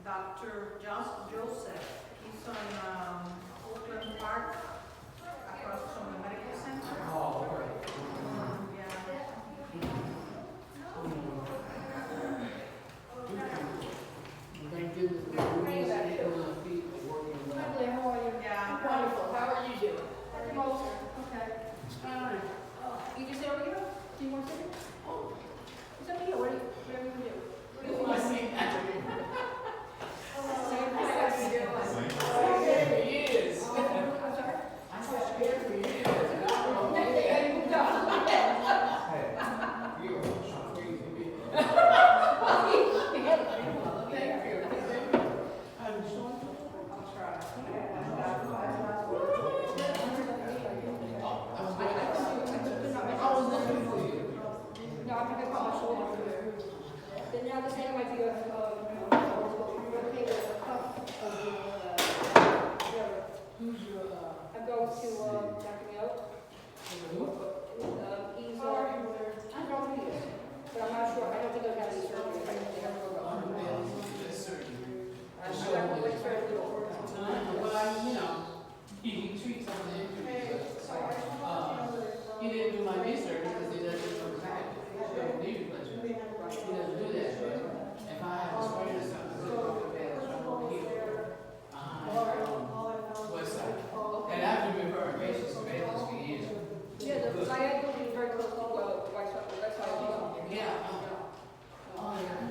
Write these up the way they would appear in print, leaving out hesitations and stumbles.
Dr. Joseph. He's on Oakland Park, across from the medical center. Oh, okay. Yeah. Thank goodness the rules and people working well. Lovely, how are you? Yeah. Wonderful, how are you doing? Okay. You just sit over here? Do you want to sit here? Oh. It's up to you, whatever you do. I see that. He is. I'm sorry? I said, here he is. Hey, moved on. You are so crazy. I'm so. I'll try. I was looking for you. No, I think I caught my shoulder. Then now this hand might be a rotate a cuff of the Who's your, I'm going to check me out. He's I don't know who he is, but I'm not sure. I don't think I've had any surgery. I think they have to go. I'm sure I'm waiting for it to go. well, you know, he treats some of the injuries. He didn't do my research because he doesn't know exactly. He doesn't need replacement. He doesn't do that. If I have a sprain or something, I'll go bad. So I'm over here. West side. And I've been referring patients to Baylor's for years. Yeah, the sciatica is very close to White Sox. That's why I Yeah. Oh, yeah.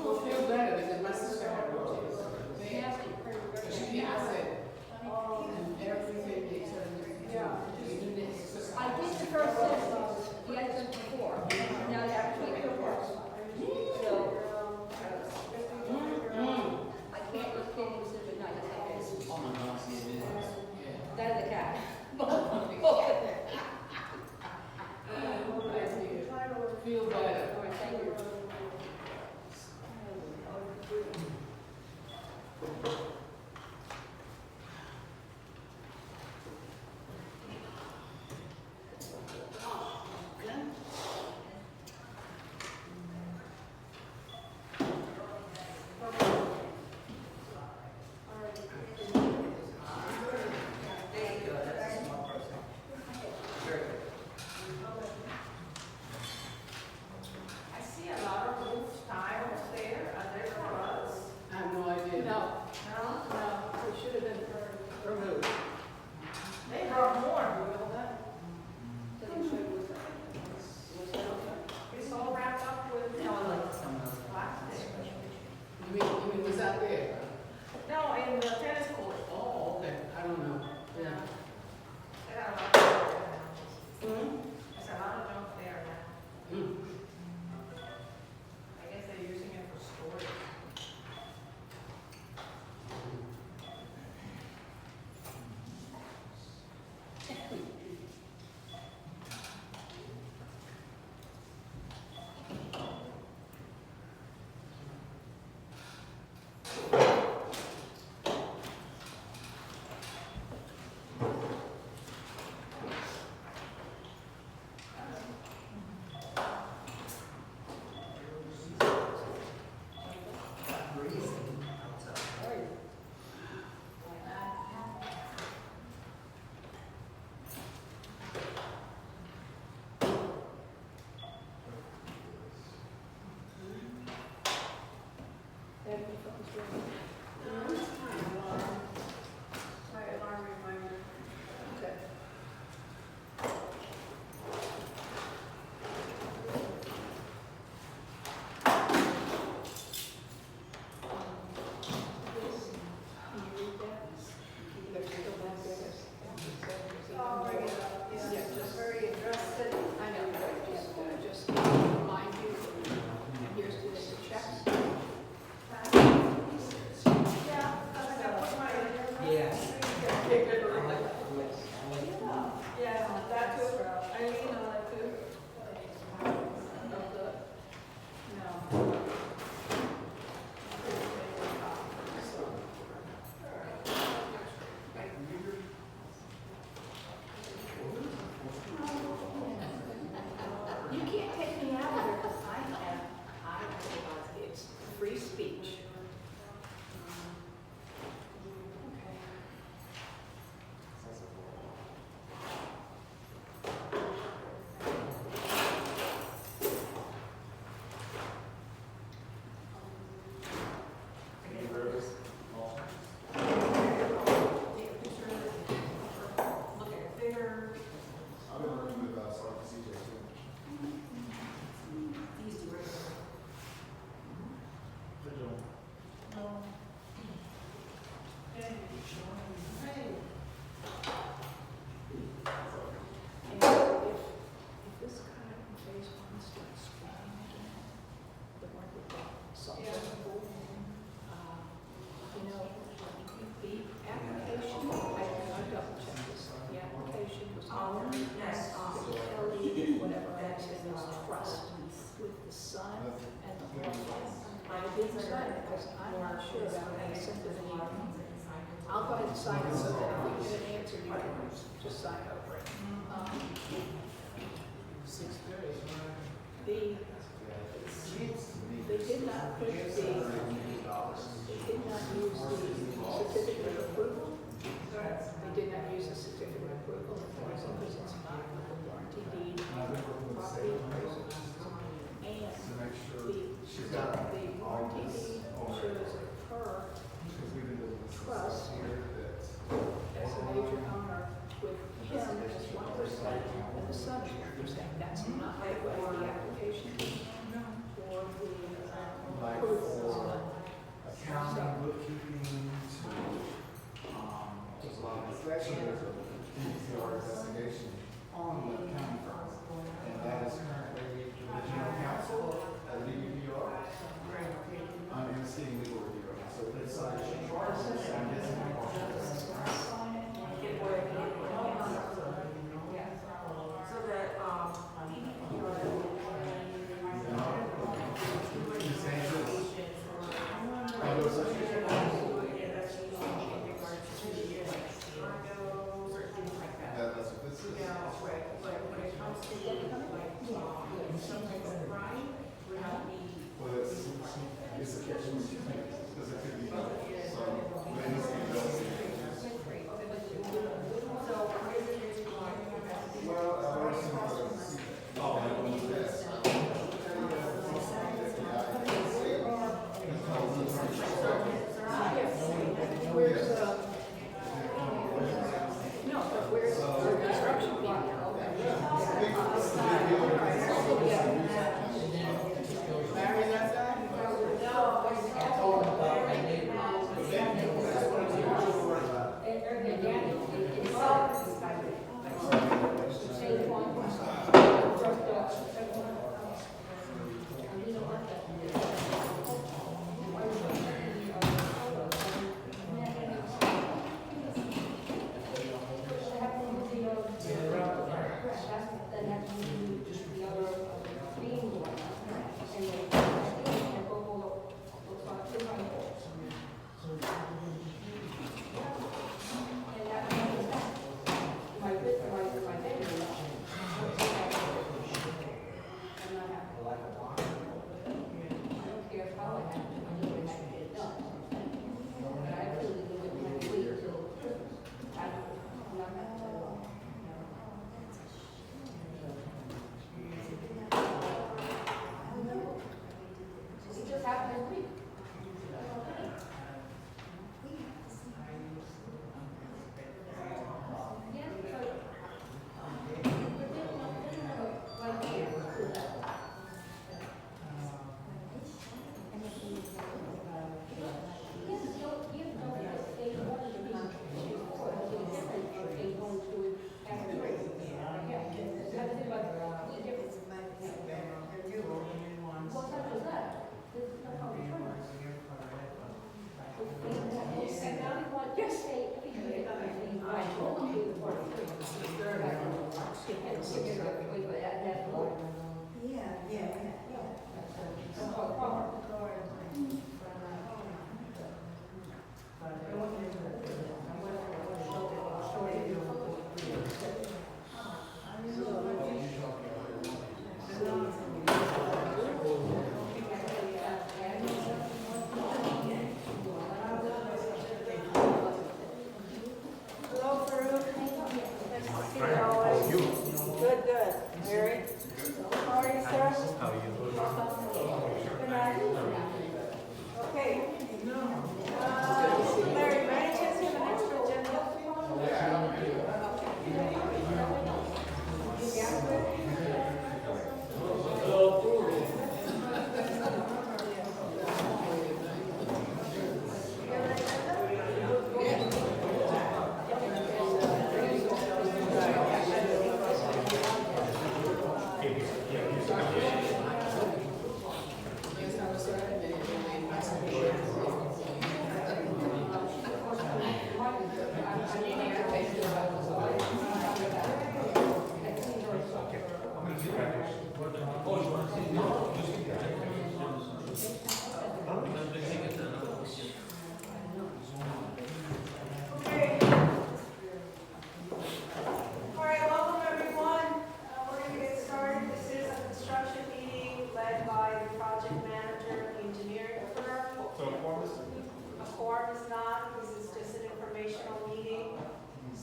Well, feel better because my sister had rotated. She said, and everything they said, you do this. I did the first session. He had done before. Now they actually it works. So I can't look in and sleep at night. That's how it is. Oh my gosh, it is. Yeah. That is the cat. Feel better. All right, thank you. I see a lot of roof tiles there. Are they for us? I have no idea. No, No? it should have been removed. They brought more. So they should have It's all wrapped up with, plastic. You mean what's out there? No, in the tennis court. Oh, okay. I don't know. Yeah. They got a lot of junk there now. There's a lot of junk there now. Mm. I guess they're using it for storage. My alarm reminder. Okay. I'll bring it up. Yeah, just very interested. I know, but just remind you, and here's the checks. didn't sign it because I'm not sure about when I sent it an email. I'll go ahead and sign it so that if we get an answer, you can just sign over it. 6:30. They did not push they did not use the certificate of approval. They did not use the certificate of approval for us because it's not with the warranty deed, property appraisal. And the warranty deed shows her trust as a major owner with him as 1% and the son as 1%. That's not the way the application is for the approval. Accounting, bookkeeping, to, there's a lot of inspection, there's a DPR investigation on the accounting firm. And that is currently the general counsel at the DPR. I'm investigating legal review. So it's like, I'm guessing I'm So that,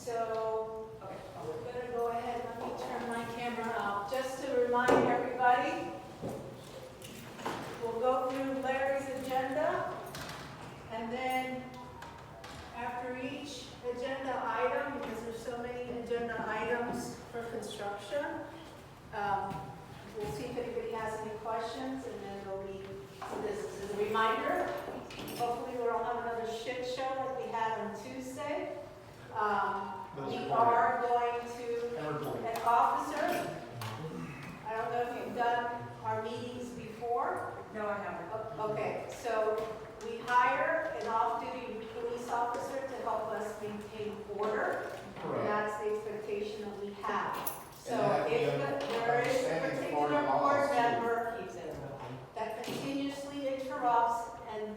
So, we're gonna go ahead, let me turn my camera out, just to remind everybody. We'll go through Larry's agenda, and then after each agenda item, because there's so many agenda items for construction, we'll see if anybody has any questions, and then there'll be, so this is a reminder. Hopefully we don't have another shit show like we had on Tuesday. We are going to, an officer, I don't know if you've done our meetings before. No, I haven't. Okay, so we hire an off-duty police officer to help us maintain order. And that's the expectation that we have. So if there is a particular board member that continuously interrupts and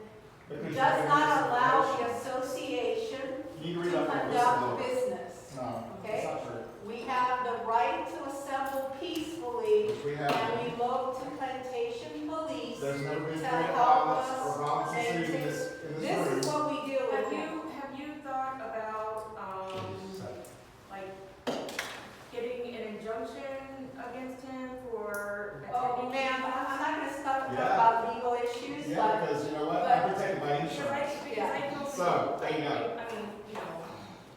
does not allow the association to conduct business, No, okay? that's not true. We have the right to assemble peacefully, We have, and we look to plantation police. there's never been to threat of help violence us or violence ensued in maintain- this room. This is what we deal with. Have you thought about, like, getting an injunction against him for Oh, attending? ma'am, I'm not gonna start talking Yeah. about legal issues, Yeah, but because you know what, I'm protected by insurance. Because I feel So, there you go. I mean, you know.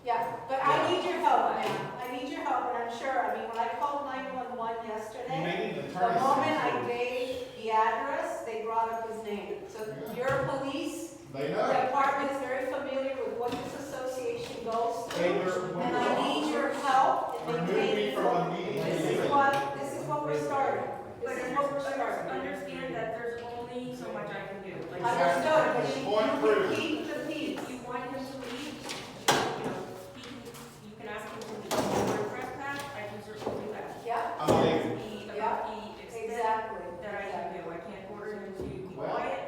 yeah, but I need your help, ma'am. I need your help, and I'm sure, I mean, when I called 911 You yesterday, may need an the attorney. moment I gave the address, they brought up his name. So your police They know. department is very familiar with what this association goes They through, were- and I need your help in Remove me maintaining. from a meeting. This is what we're starting. But This is what we're starting. understand that there's only so much I can do. Like, Understood, but Point you approved. keep the peace. if you want him to leave, you know, you can ask him to leave. For trespass, I can certainly do that. Yeah, I'm leaving. About the extent exactly. that I can do. I can't order him to be Well, quiet.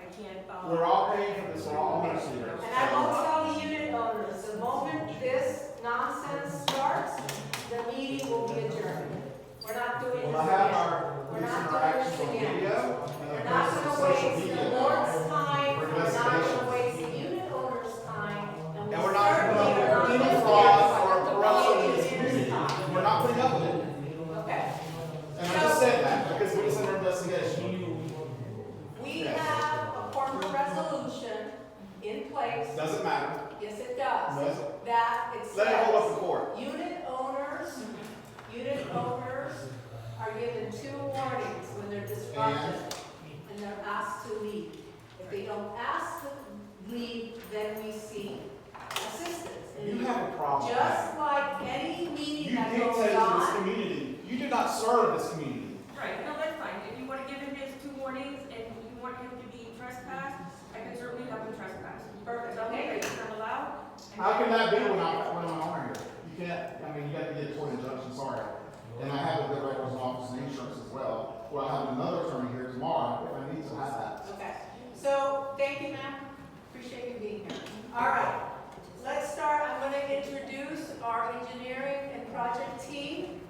I can't, We're all paying for this, we're all owners here. And I will tell the unit owners, the moment this nonsense starts, the meeting will be adjourned. We're not doing this Well, I have again. our We're police not interactions doing on this again. video. We're And not of course, gonna social waste media the now. board's time, For we're not investigations. gonna waste the unit owner's time, and we And we're not certainly putting are up not with any gonna fraud waste or the corruption in this engineer's community. time. We're not putting up with it. Okay, And I just said that because we're just under investigation. we have a corporate resolution in place, Doesn't matter. yes it does, Does that it Let it hold up says in court. unit owners are given 2 warnings when they're disrupted, and they're asked to leave. If they don't ask to leave, then we seek assistance. And You have a problem with that. just like any meeting You that dictate goes to this on, community. You do not serve this community. right, no, that's fine. If you want to give him his 2 warnings and you want him to be trespassed, I can certainly have him trespassed. Perfect, Okay, okay. it's not allowed. How can that be when I'm on here? You can't, I mean, you got to get a court injunction, sorry. And I have a good record as an officer in insurance as well. Well, I have another attorney here tomorrow if I need to have that. Okay, so, thank you, ma'am, appreciate you being here. All right, let's start, I'm gonna introduce our engineering and project team,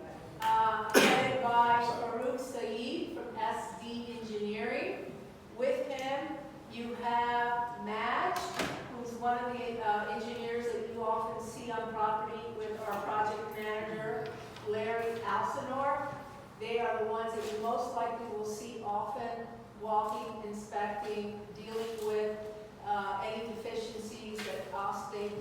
headed by Farouk Saeed from SD Engineering. With him, you have Madge, who's one of the engineers that you often see on property with our project manager, Larry Alcinor. They are the ones that you most likely will see often walking, inspecting, dealing with any deficiencies that State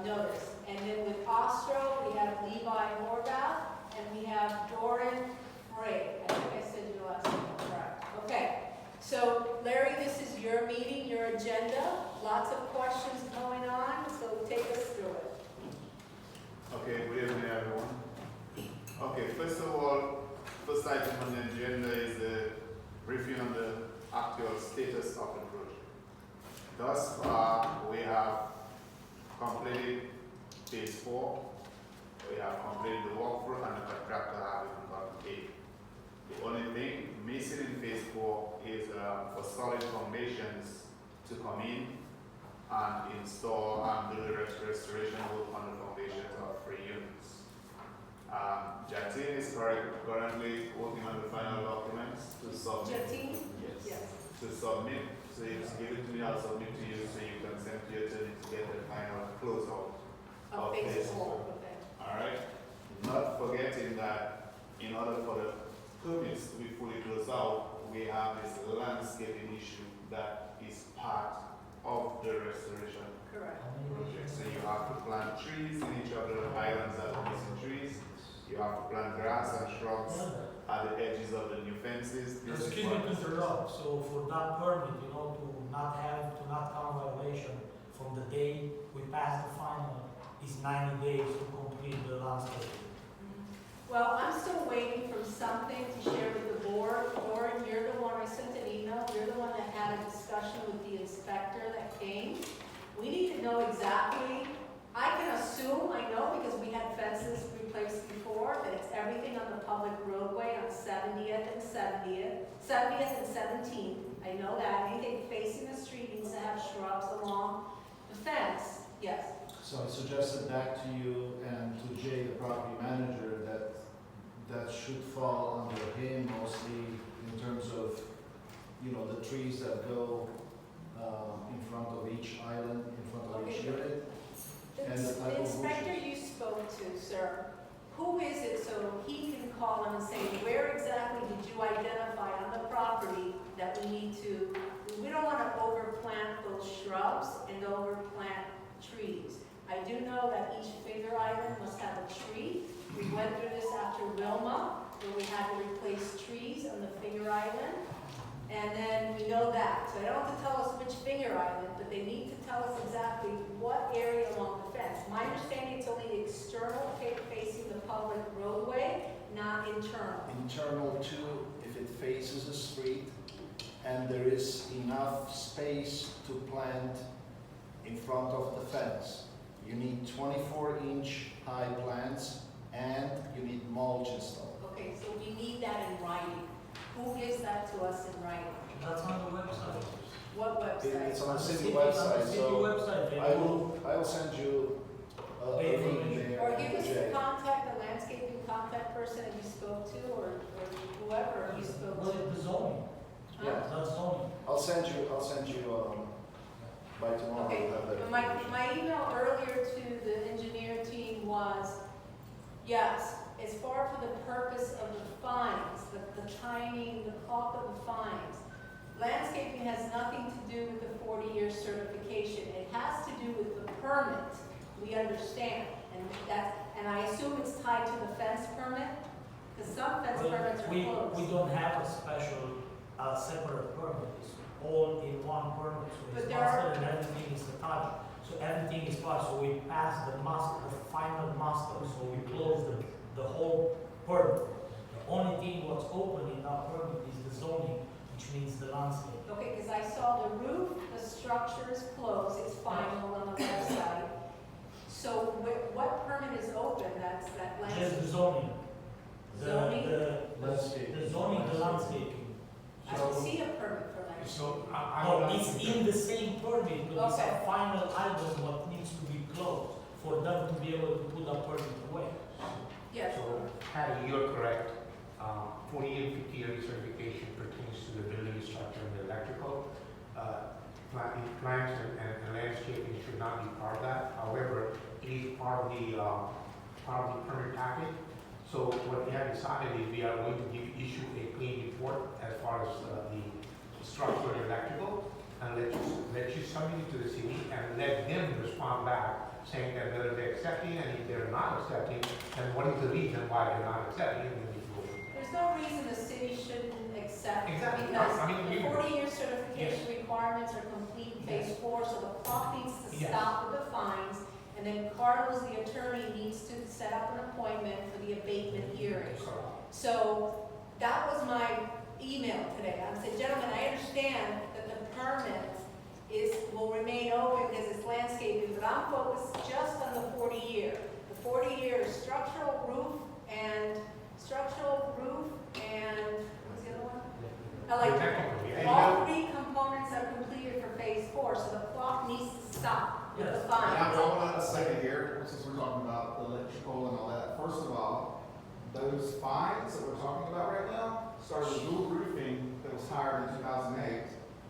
notice. And then with Austro, we have Levi Horvath, and we have Doran Frey. I think I said your last name correct. Okay, so Larry, this is your meeting, your agenda, lots of questions going on, so take us through it. Okay, good evening everyone. Okay, first of all, first item on the agenda is the briefing on the actual status of the project. Thus far, we have completed phase 4. We have completed the walkthrough and the contractor have even gotten paid. The only thing missing in phase 4 is for solid foundations to come in and install and do the restoration work on the foundations of 3 units. Jatin is currently working on the final documents to submit. Jatin? Yes. Yes. To submit, so you just give it to me, I'll submit to you so you can send to your attorney to get the final closeout of Okay. phase 4, okay. All right? Not forgetting that in order for the permits to be fully closed out, we have this landscaping issue that is part of the restoration Correct. project. So you have to plant trees in each of the islands that are missing trees. You have to plant grass and shrubs at the edges of the new fences. This is Excuse me what- to interrupt, so for that permit, to not count violation from the day we pass the final is 90 days to complete the landscape. Well, I'm still waiting for something to share with the board. Lauren, you're the one, I sent an email, you're the one that had a discussion with the inspector that came. We need to know exactly, I can assume, I know because we had fences replaced before, that it's everything on the public roadway on 70th and 17th. I know that, anything facing the street needs to have shrubs along the fence, yes. So I suggested back to you and to Jay, the property manager, that should fall under him mostly in terms of, the trees that go in front of each island, in front of each Okay. unit. And the type The of inspector bushes. you spoke to, sir, who is it so he can call him and say, where exactly did you identify on the property that we need to, we don't want to overplant those shrubs and overplant trees. I do know that each finger island must have a tree. We went through this after Wilma, where we had to replace trees on the finger island. And then we know that. So they don't have to tell us which finger island, but they need to tell us exactly what area along the fence. My understanding it's only external facing the public roadway, not internal. Internal too, if it faces the street and there is enough space to plant in front of the fence. You need 24-inch high plants and you need mulch installed. Okay, so we need that in writing. Who gives that to us in writing? That's on the website. What website? It's on the city On the website, city so website, I will send you a link there. Or give us the Jay. contact, the landscaping contact person that you spoke to, or whoever you spoke Well, to. the zoning, Yeah, that's zoning. I'll send you by tomorrow. Okay, we'll have that my information. email earlier to the engineer team was, yes, as far for the purpose of the fines, the timing, the clock of the fines, landscaping has nothing to do with the 40-year certification. It has to do with the permit. We understand, and I assume it's tied to the fence permit, because some fence permits are We closed. don't have a special, separate permit, it's all in one permit, so But it's there are- master and everything is attached. So everything is part, so we pass the master, the final master, so we close the whole permit. The only thing what's open in that permit is the zoning, which means the landscape. Okay, because I saw the roof, the structure is closed, it's final on the website. So what permit is open? That's that Just landscape? the zoning. Zoning? Landscape. The zoning, the landscaping. I don't see a permit for landscape. So I No, would it's in the same permit, but it's Okay. a final item what needs to be closed for them to be able to put that permit away. Yes. So, Patty, you're correct. 40 and 50 year certification pertains to the building structure and the electrical. Plants and landscaping should not be part of that. However, it is part of the permit packet. So what we have decided is we are going to issue a clean report as far as the structure and electrical, and let you submit it to the city and let them respond back saying that whether they're accepting, and if they're not accepting, then what is the reason why they're not accepting, and then we go. There's no reason the city shouldn't accept, Exactly. because I mean, the you- 40-year certification requirements are complete in phase 4, so the clock needs to Yes. stop with the fines, and then Carlos, the attorney, needs to set up an appointment for the abatement hearing. So that was my email today. I said, gentlemen, I understand that the permit will remain open because it's landscaping, but I'm focused just on the 40-year. The 40-year is structural roof and what's the other one? Electrical. All 3 components are completed for phase 4, so the clock needs to stop with the Yes. fines. And I want a second here, since we're talking about the electrical and all that. First of all, those fines that we're talking about right now started with Dual Roofing that was hired in 2008,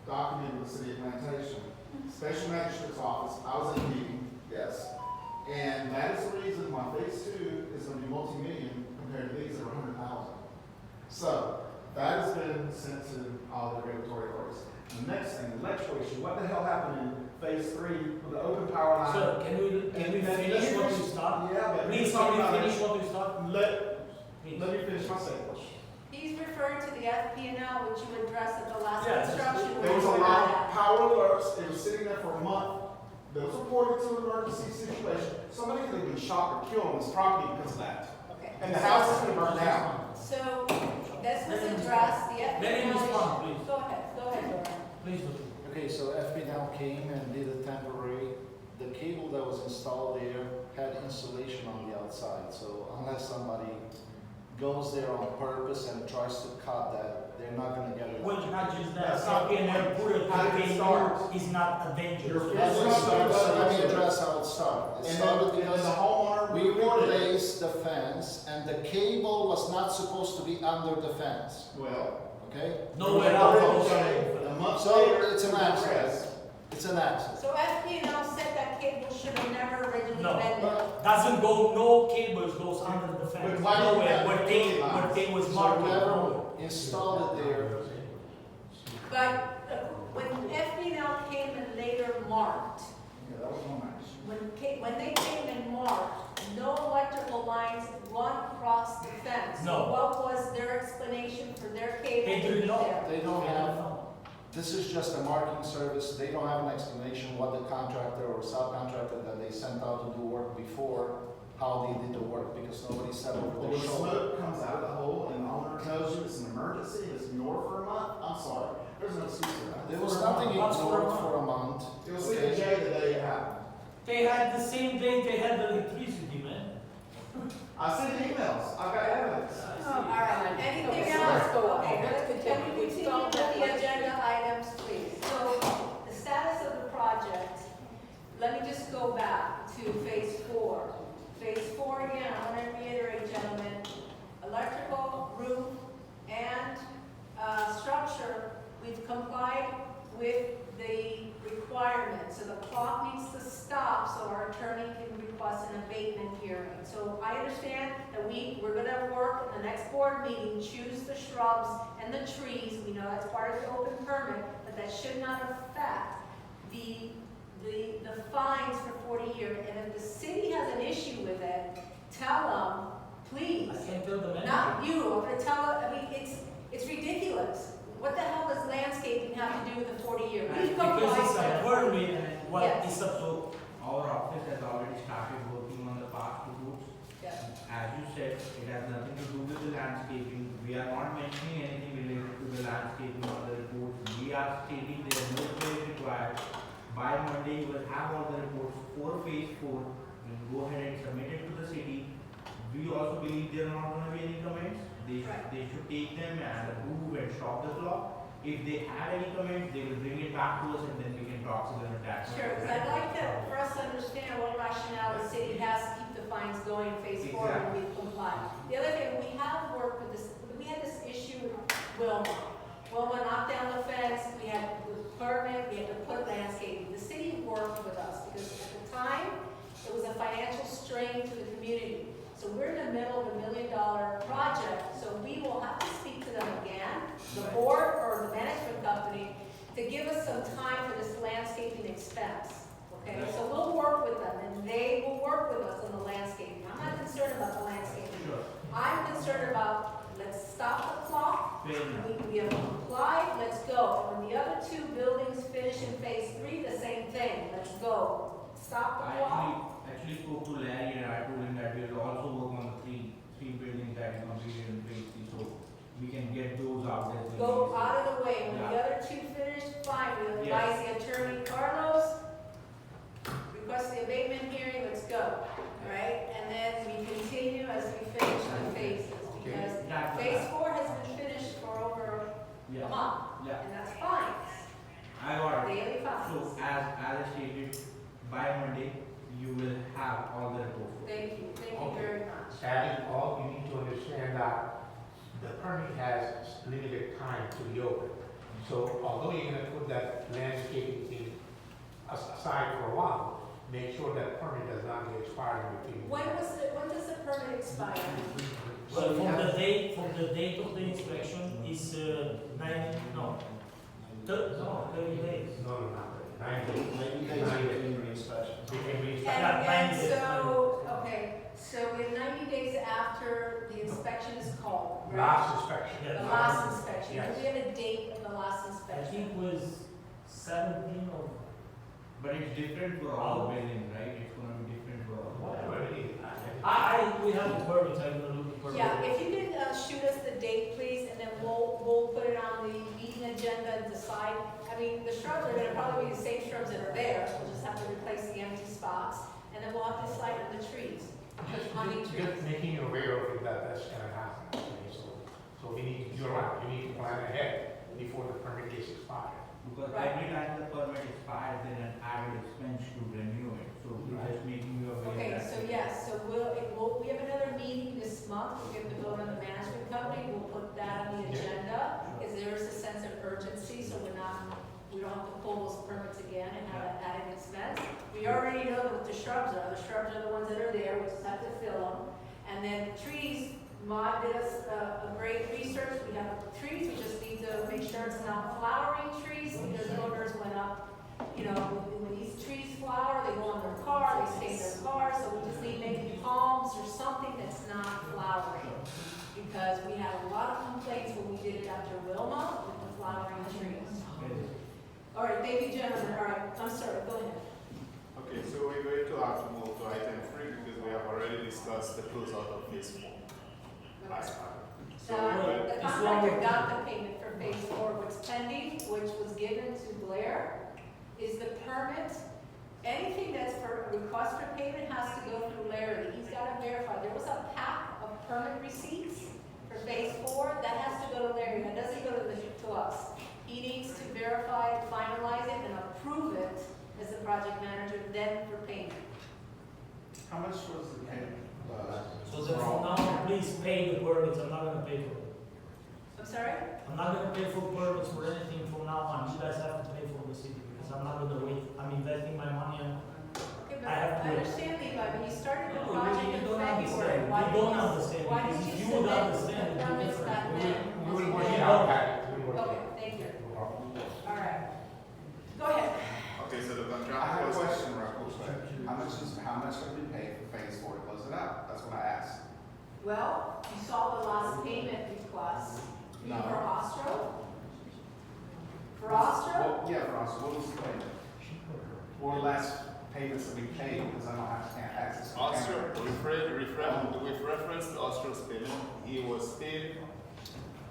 documented with the city of Plantation. Special Magistrate's Office, I was in a meeting, yes. And that is the reason why phase 2 is gonna be multi-million compared to these that are 100,000. So, that has been sent to all the regulatory authorities. The next thing, the electrical issue, what the hell happened in phase 3 with the open power line? Sir, can we finish what you start? Yeah, but. Please, can we finish what you start? Let me finish my sentence. He's referring to the FP&L, which you addressed at the last Yeah, construction. There was a where you lot were of at. power alerts, it was sitting there for a month. There was reported to an emergency situation. Somebody could have been shot or killed on this property because of that. Okay. And the house is gonna burn down. So, this was addressed, the FP&L. Let him respond, issue- please. Go ahead, Dora. Please do. Okay, so FP now came and did a temporary, the cable that was installed there had insulation on the outside, so unless somebody goes there on purpose and tries to cut that, they're not gonna get it. Well, not just that, That's not the FPNL put it How did it in start? is not a danger. Your As it first- started, so let me address how it started. It And started then the because homeowner we reported it. replaced the fence and the cable was not supposed to be under the fence, Well. okay? Nowhere else goes A month So later, it's an was access, addressed. it's an access. So FP&L said that cable should have never originally No. been there. Doesn't go, no cables goes under the fence. But why do you Nowhere, have where utility they, lines? where they was So marked. whoever installed it there, But when FP&L came and later marked, Yeah, that was one match. when they came and marked, no electrical lines run across the fence. So No. what was their explanation for their cable They to do be not. there? they don't have, this is just a marking service, they don't have an explanation what the contractor or subcontractor that they sent out to do work before, how they did the work, because nobody said over Well, their the shoulder. smoke comes out of the hole and the owner tells you it's an emergency, it's ignored for a month, I'm sorry, there's no excuse for that. There was nothing What's for a ignored month? for a month. It was the day the day it happened. They had the same day they had the electricity, man. I sent emails, I've got evidence. All right, anything Okay, else? let's go on. Okay, Let's can continue. we We've continue solved with that the one. agenda items, please? So, the status of the project, let me just go back to phase 4. Phase 4, again, I want to reiterate, gentlemen, electrical, roof, and structure, we've complied with the requirements. So the clock needs to stop so our attorney can request an abatement hearing. So I understand that we're gonna work in the next board meeting, choose the shrubs and the trees. We know that's part of the open permit, but that should not affect the fines for 40 years. And if the city has an issue with it, tell them, please. I can't tell them anything. Not you, I'm gonna tell, I mean, it's ridiculous. What the hell does landscaping have to do with the 40-year? We've Because it's complied a with it. permit, what Yes. is up to, Our office has already started working on the past two routes. Yeah. As you said, it has nothing to do with the landscaping. We are not mentioning anything related to the landscaping on the reports. We are stating there is no space required. By Monday, you will have all the reports for phase 4. We'll go ahead and submit it to the city. We also believe there are not going to be any comments. Right. They should take them and approve and stop the clock. If they have any comments, they will bring it back to us and then we can talk to them at that. Sure, because I'd like for us to understand what rationale the city has to keep the fines going in phase 4 and we comply. The other thing, we have worked with this, we had this issue with Wilma. Wilma knocked down the fence, we had the permit, we had to put landscaping. The city worked with us because at the time, it was a financial strain to the community. So we're in the middle of $1 million project, so we will have to speak to them again, the board or the management company, to give us some time for this landscaping expense. Okay, so we'll work with them and they will work with us on the landscaping. I'm not concerned about the landscaping. Sure. I'm concerned about, let's stop the clock. Fair enough. We have complied, let's go. And when the other 2 buildings finish in phase 3, the same thing, let's go. Stop the I clock. actually spoke to Larry and I told him that we will also work on the three buildings that we completed in phase 3, so we can get those out there. Go out of the way. When the Yeah. other 2 finish, fine. We'll Yes. advise the attorney, Carlos, request the abatement hearing, let's go. All right? And then we continue as we finish the phases. Because That's phase 4 has been finished for over a Yeah, month. yeah, And that's fine. I got it. Daily fines. So as I stated, by Monday, you will have all the reports. Thank you Okay. very much. Adding all, you need to understand that the permit has limited time to be open. So although you're gonna put that landscaping thing aside for a while, make sure that permit does not get expired in between. When does the permit expire? Well, from the date of the inspection is 30 days. No, not 9 days. 90 days between reinspection. Between And, reinspection. 90 days. so in 90 days after the inspection is called, right? Last inspection. Yeah. The last inspection, Yes. do we have a date of the last I inspection? think it was 17 of. But it's different for all buildings, right? It's gonna be different for all. Whatever it is. We have the permits, I'm gonna look at permits. Yeah, if you can shoot us the date, please, and then we'll put it on the meeting agenda and decide. I mean, the shrubs are gonna probably be the same shrubs that are there, we'll just have to replace the empty spots, and then we'll have to decide on the trees. Just making you aware of it, that that's gonna happen, okay, so we need, you're right, you need to plan ahead before the permit gets expired. Because Right. every time the permit expires, then an added expense to renew it. So we're just making you aware Okay, that. so yes, so we have another meeting this month, we have to vote on the management company, we'll put that on the agenda, because there is a sense of urgency, so we don't have to pull those permits again and have that added expense. We already know what the shrubs are the ones that are there, we just have to fill them. And then trees, Maud did us a great research, we have trees, we just need to make sure it's not flowering trees, because owners went up, you know, when these trees flower, they go on their car, they stay in their car, so we just need maybe palms or something that's not flowering. Because we had a lot of complaints when we did it after Wilma with the flowering trees. All right, thank you, gentlemen, all right, I'm sorry, go ahead. Okay, so we're going to have to move to item 3 because we have already discussed the closeout of phase 4. last time. So we're The going, contractor got the payment for phase 4, what's pending, which was given to Blair, is the permit. Anything that's for request for payment has to go through Larry. He's got to verify. There was a pack of permit receipts for phase 4. That has to go to Larry. That doesn't go to us. He needs to verify, finalize it, and approve it as the project manager, then for payment. How much was the payment? So then from now on, please pay the permits, I'm not gonna pay for it. I'm sorry? I'm not gonna pay for permits for anything from now on, you guys have to pay for the city, because I'm not gonna wait, I'm investing my money in. Okay, but I have to I wait. understand, Levi, but you started the No, project you in don't February. understand. Why You didn't don't understand, Why because didn't if you you would submit understand, the it'd be permits different. back we then? will work You it don't. out, Pat. We will work it Okay, out. thank you. No problem. All right. Go ahead. okay, so the I contract have a was. question, real quick. How much will be paid for phase 4 to close it out? That's what I asked. Well, you saw the last payment request. No. For Austro? For Austro? Well, yeah, for us, what was the payment? What were the last payments that we paid, because I don't have, can't access. the Austro, camera. with reference to Austro's payment, he was paid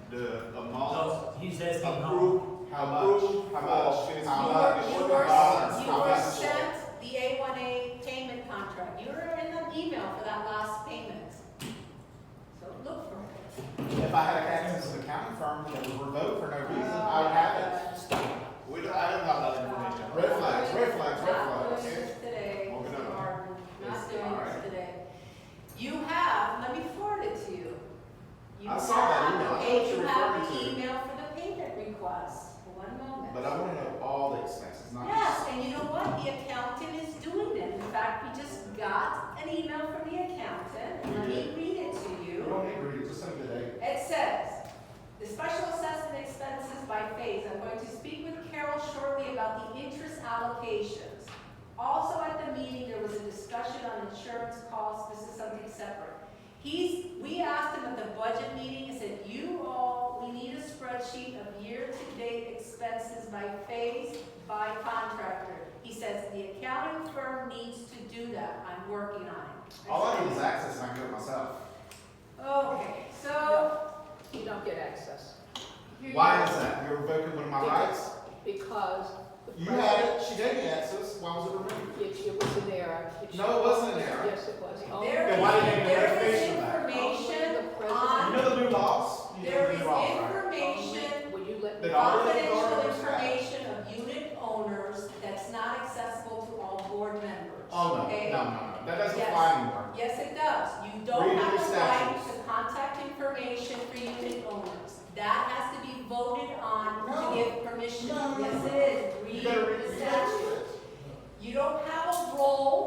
the amount So, he's asking how. approved. How much? Approved How for much? phase How one. much? You How were much? sent the A1A payment contract. You were in the email for that last payment. So look for it. If I had access to the accounting firm that was revoked for no reason, I would have it. I don't have that information. Red flags, red flags, red Not flags. doing this today, Moving Mr. on. Martin. Not Yes, doing all this right. today. You have, let me forward it to you. You I saw that have email. I know the what you're You have referring the to. email for the payment request. One moment. But I want to know all the expenses, not Yes, just. and you know what? The accountant is doing it. In fact, we just got an email from the accountant. Let me read it to You you. don't need to read it, just send me the date. It says, the special assessment expenses by phase. I'm going to speak with Carol shortly about the interest allocations. Also at the meeting, there was a discussion on insurance costs. This is something separate. We asked him at the budget meeting and said, we need a spreadsheet of year-to-date expenses by phase, by contractor. He says, the accounting firm needs to do that. I'm working on it. All I need is access and I can do it myself. Okay, so. You don't get access, Why is that? You're revoking one of my rights? because the You had it, she gave me access, why was it removed? It was an error. No, it wasn't an error. Yes, it was. There Then why didn't you get there is notification of that? information The You on, know the new laws? You know there the is new laws, right? information, Will you let me? Then all the confidential authorities have. information of unit owners that's not accessible to all board members. Oh, no, Okay? no. That doesn't Yes. apply anymore. Yes, it does. You don't Read have your the right statutes. to contact information for unit owners. That has to be voted on No. to give permission. No. Yes, it is. You better Read read the the statute. statute. You don't have a role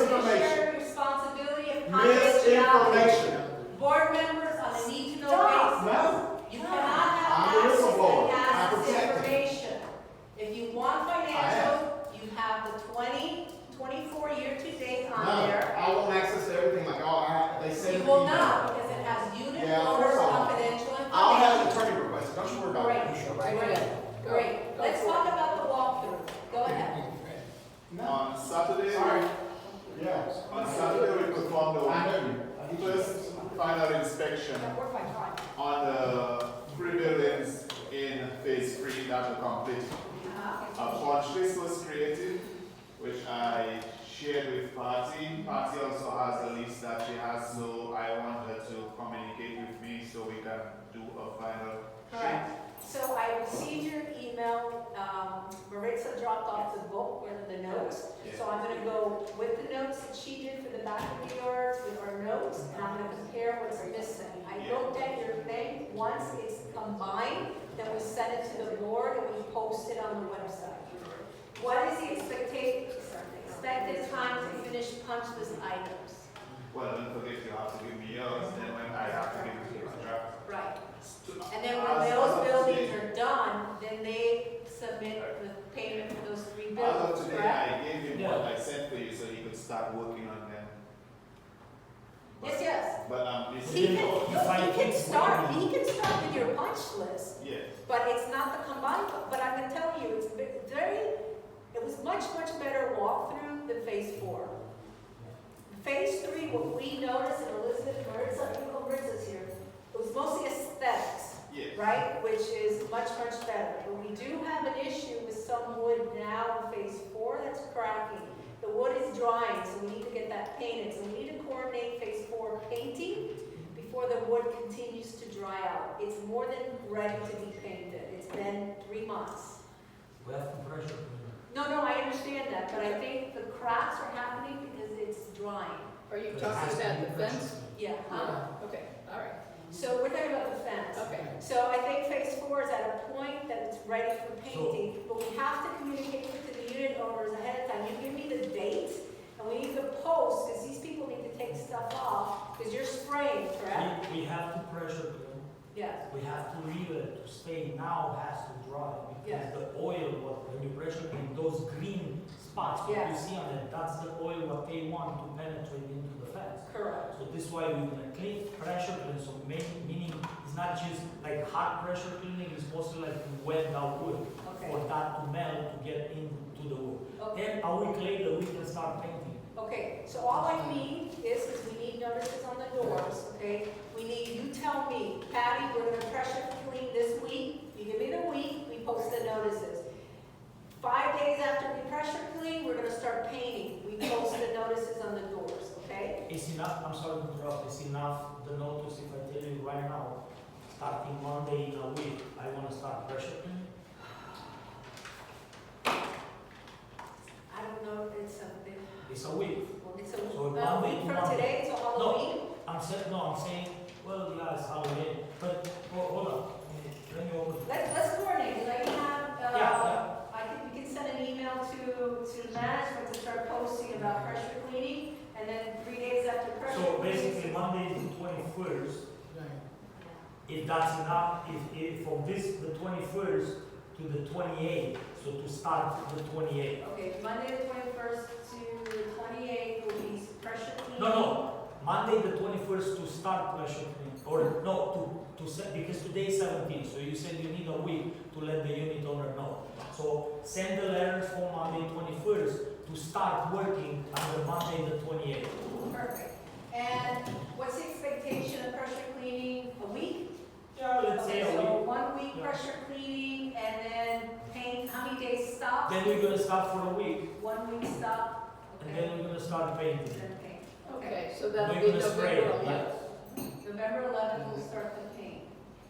Misinformation. shared responsibility of confidentiality. Misinformation. Board members on a need-to-know Stop. basis. No. You cannot have I'm a access whistleblower. to I access protect it. information. If you want I financials, you have the 2024 year-to-date on No, there. I won't access to everything like all they said. You in will the email. not, because it has unit Yeah, of numbers, course I will. confidential information. I'll have an attorney request, don't you worry about Great, it. great. Let's talk about the walkthrough. Go ahead. No, On Saturday, sorry. Yeah. on Saturday we performed I the know you. first final inspection Work by time. on the 3 buildings in phase 3 that were complete. A punch list was created, which I shared with Patty. Patty also has a list that she has, so I want her to communicate with me so we can do a final sheet. Correct. So I received your email, Maritza dropped off the book with the notes. So I'm gonna go with the notes that she did for the back of the yards with our notes, and I'm gonna compare what's missing. I looked at your thing, once it's combined, then we send it to the board and we post it on the website. What is the expected time to finish punch list items? Well, don't forget you have to give me yours, then when I have to give you a draft. Right. And then when those buildings are done, then they submit the payment for those 3 As buildings, of today, correct? I gave him what I sent for you so he could start working on them. Yes, yes. But He can, If look, I he can keep start, waiting- he can start with your punch list, yeah. but it's not the combined, but I can tell you, it's it was much better walkthrough than phase 4. Phase 3, what we noticed, and Elizabeth Maritza's here, it was mostly aesthetics. Yes. Right, which is much better. But we do have an issue with some wood now in phase 4 that's cracking. The wood is drying, so we need to get that painted. So we need to coordinate phase 4 painting before the wood continues to dry out. It's more than ready to be painted. It's been 3 months. We have to pressure clean. No, I understand that, but I think the cracks are happening because it's drying. Are you But it has talking to about be the pressure fence? clean. Yeah. Okay, all right, So we're talking about the fence. okay. So I think phase 4 is at a point that it's ready for painting, but we have to communicate to the unit owners ahead of time. You give me the dates, and we need to post, because these people need to take stuff off, because you're spraying, correct? We have to pressure clean. Yes. We have to leave it to stay now has to dry because Yes. the oil, when you pressure clean, those green spots what you Yes. see on it, that's the oil what they want to penetrate into the fence. Correct. So this is why we're gonna clean, pressure clean, so meaning it's not just like hot pressure cleaning, it's mostly like to wet out wood Okay. for that to melt to get into the wood. Okay. Then a week later, we can start painting. Okay, so all I need is we need notices on the doors, okay? You tell me, Patty, we're gonna pressure clean this week. You give me the week, we post the notices. 5 days after we pressure clean, we're gonna start painting. We post the notices on the doors, okay? It's enough, I'm sorry to interrupt, it's enough the notice if I tell you right now, starting Monday in a week, I wanna start pressure cleaning. I don't know if it's something, It's a week. it's So a Monday week to from Monday. today till Halloween? I'm saying, well, yeah, it's Halloween, but, hold on, let me open. Let's coordinate, because I can have, Yeah. I think we can send an email to management to start posting about pressure cleaning, and then 3 days after pressure So cleaning. basically Monday is the 21st, if that's enough, if from the 21st to the 28th, so to start the 28th. Okay, Monday the 21st to the 28th will be pressure cleaning. No, Monday the 21st to start pressure cleaning, or no, to set, because today is 17, so you said you need a week to let the unit owner know. So send the letters for Monday 21st to start working on the Monday the 28th. Perfect. And what's the expectation of pressure cleaning? A week? Yeah, let's say Okay, a so week. 1 week Yeah. pressure cleaning, and then paint, how many days stop? Then we're gonna stop for a week, 1 week stop? and Okay. then we're gonna start painting. Then paint. Okay, so that'll We're be gonna spray November it, 11th. November 11th, we'll start the paint.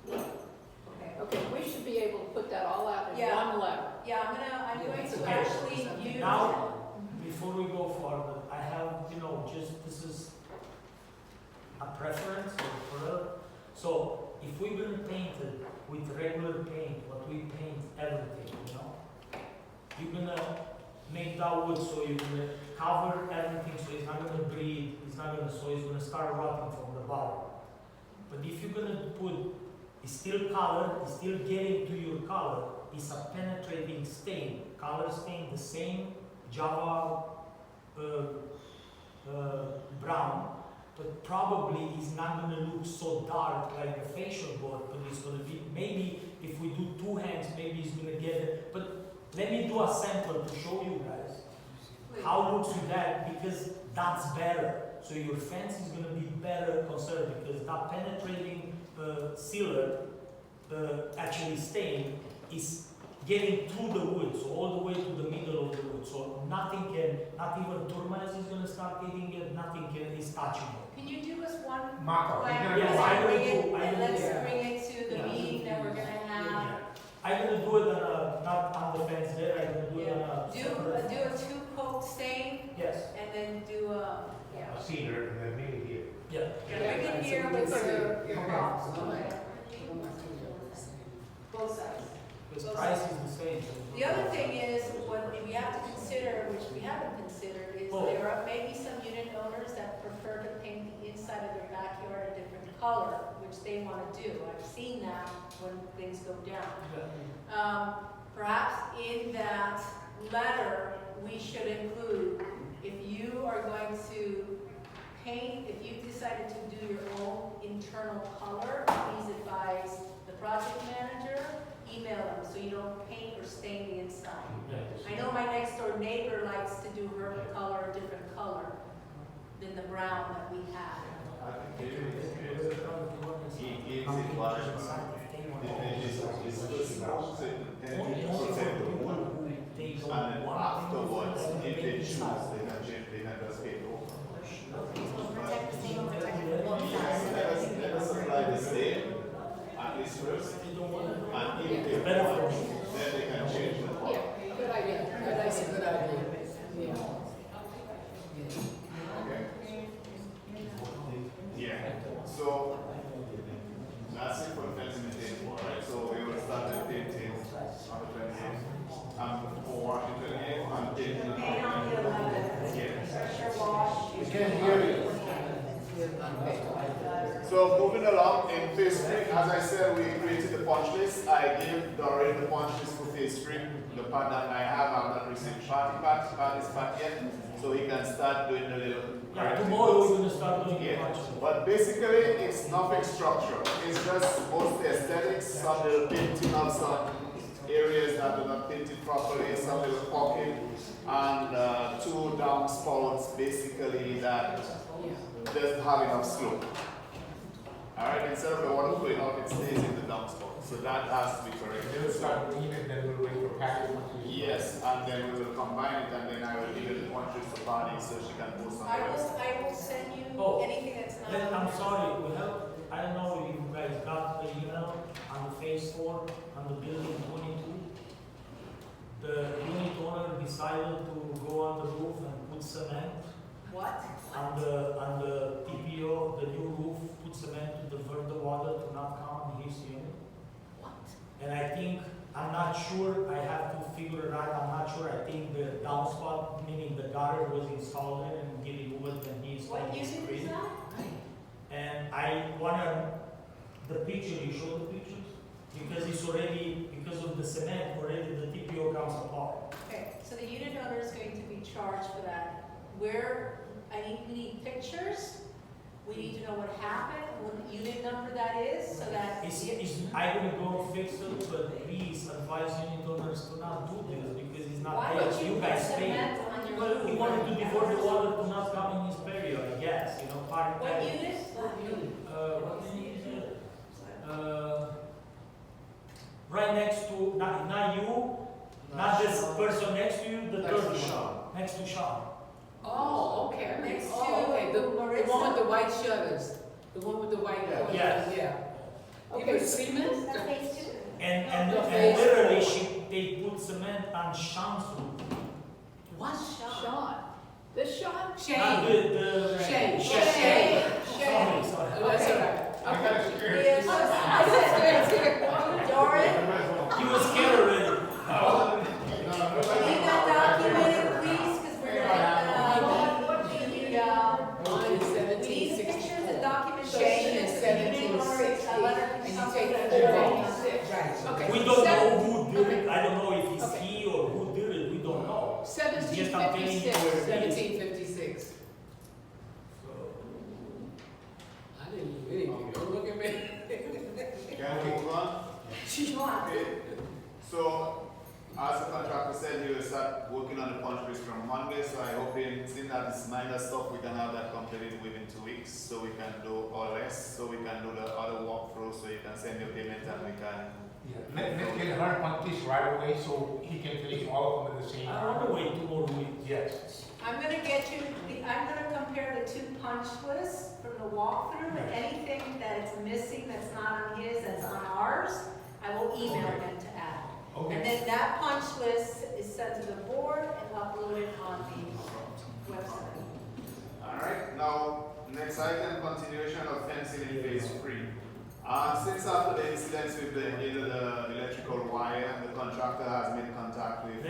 Okay. Okay, we should be able to put that all out in Yeah. one letter. Yeah, I'm going to Okay. actually use. Now, before we go further, I have, this is a preference or whatever. So if we're gonna paint it with regular paint, what we paint everything, you're gonna make that wood so you're gonna cover everything so it's not gonna breathe, so it's gonna start rotting from the bottom. But if you're gonna put, it's still colored, it's still getting to your color, it's a penetrating stain, color stain, the same Java brown, but probably it's not gonna look so dark like the facial board, but it's gonna be, maybe if we do 2 hands, maybe it's gonna get it, but let me do a sample to show you guys how it looks with that, because that's better. So your fence is gonna be better conserved because that penetrating sealer, actually stain, is getting through the wood, so all the way to the middle of the wood. So nothing can, not even termites is gonna start getting it, nothing is touching it. Can you do us one Mock-up. plan? Yes, Let's I will bring do- it- I will Let's do. bring it to the meeting that we're gonna have. I'm gonna do it on a, not on the fence there, I'm gonna do it on a. Do separate- a 2-coat stain Yes, and then do a, yeah. A cedar and then maybe here. yeah. Bring it here with your props. Both sides. The price is the same. so The other thing is, what we have to consider, which we haven't considered, is Oh. there are maybe some unit owners that prefer to paint the inside of their backyard a different color, which they want to do. I've seen that when things go down. Perhaps in that letter, we should include, if you are going to paint, if you decided to do your own internal color, please advise the project manager, email them, so you don't paint or stain the inside. I know my next door neighbor likes to do her color a different color than the brown that we have. I think it is he gives it like, it's first smokes it and it protect the wood. And then afterwards, if they choose, they can just paint over. Protect the same, protect the both sides. Let us apply the same, at least first, and if they Better for want, me. then they can change the color. Yeah, good idea, that's a good idea. Yeah. Okay? Yeah, so that's it for the fencing and painting, right? So we will start the painting on the 28th, and for the 28th, and painting Paint on the 11th. Yeah. Pressure wash. We can't hear you. So moving along in phase 3, as I said, we created the punch list. I gave Doreen the punch list for phase 3. The part that I have not received party's part yet, so he can start doing the little Yeah, corrective tomorrow notes. we're gonna start doing the Yeah, punch. but basically it's nothing structural. It's just mostly aesthetics, some little painting of some areas that are not painted properly, some little pocket, and 2 downspouts basically that doesn't have enough slope. Alright, instead of the water flowing out, it stays in the downspout. So that has to be They corrected. will start doing it, then we'll wait for Patty. Yes, and then we will combine it, and then I will give it the punches to Patty so she can post on the website. I will send you Oh. anything that's not. I'm sorry, we have, I don't know if you guys got the email on the phase 4, on the building 22. The unit owner decided to go on the roof and put cement What? on the TPO, the new roof, put cement to divert the water to not come on his unit. What? And I think, I'm not sure, I have to figure it out, I'm not sure, I think the downspout, meaning the gutter was installed there and getting moved and he installed What his unit is screen. that? And I wanna, the picture, you show the pictures? Because it's already, because of the cement, already the TPO comes apart. Okay, so the unit owner is going to be charged for that. We need pictures, we need to know what happened, what unit number that is, so that. I'm gonna go fix it, but please advise unit owners to not do this because it's not Why fair. would you put guys pay. cement on your Well, roof? he wanted to divert the water to not come in his period, I guess, you know, part. What unit? What unit is it? Right next to, not you, not this person next to you, the Next third to one. Sean. Next to Sean. Oh, okay. Next Oh, to okay, the Marissa? one with the white shutters, the one with the white. Yeah. Yes. Yeah. Okay, cement? That's phase 2. And Okay. literally they put cement on Sean's roof. What? Sean? This Sean? Not Shane. the Shane. Shane. Shane. Sorry. Oh, that's all right. I got it secured. Yes, Doran, He was scared already. we need that documented 56. 1756. I didn't do anything, don't look at me. Can we move on? Okay. So, as the contractor said, he will start working on the punch list from Monday, so I hope seeing that it's minor stuff, we can have that completed within 2 weeks, so we can do or less, so we can do the other walkthrough, so you can send your payment and we can. Yeah, let's get her punch list right away so he can finish all of them at the same I time. don't want to wait 2 more weeks. Yes. I'm gonna get you, I'm gonna compare the 2 punch lists from the walkthrough, and anything that's missing that's not on his, that's on ours, I will email Okay. him to add. And Okay. then that punch list is sent to the board and uploaded on the website. Alright, now, next item, continuation of fencing in phase 3. Since after the incidents with the electrical wire, the contractor has made contact with,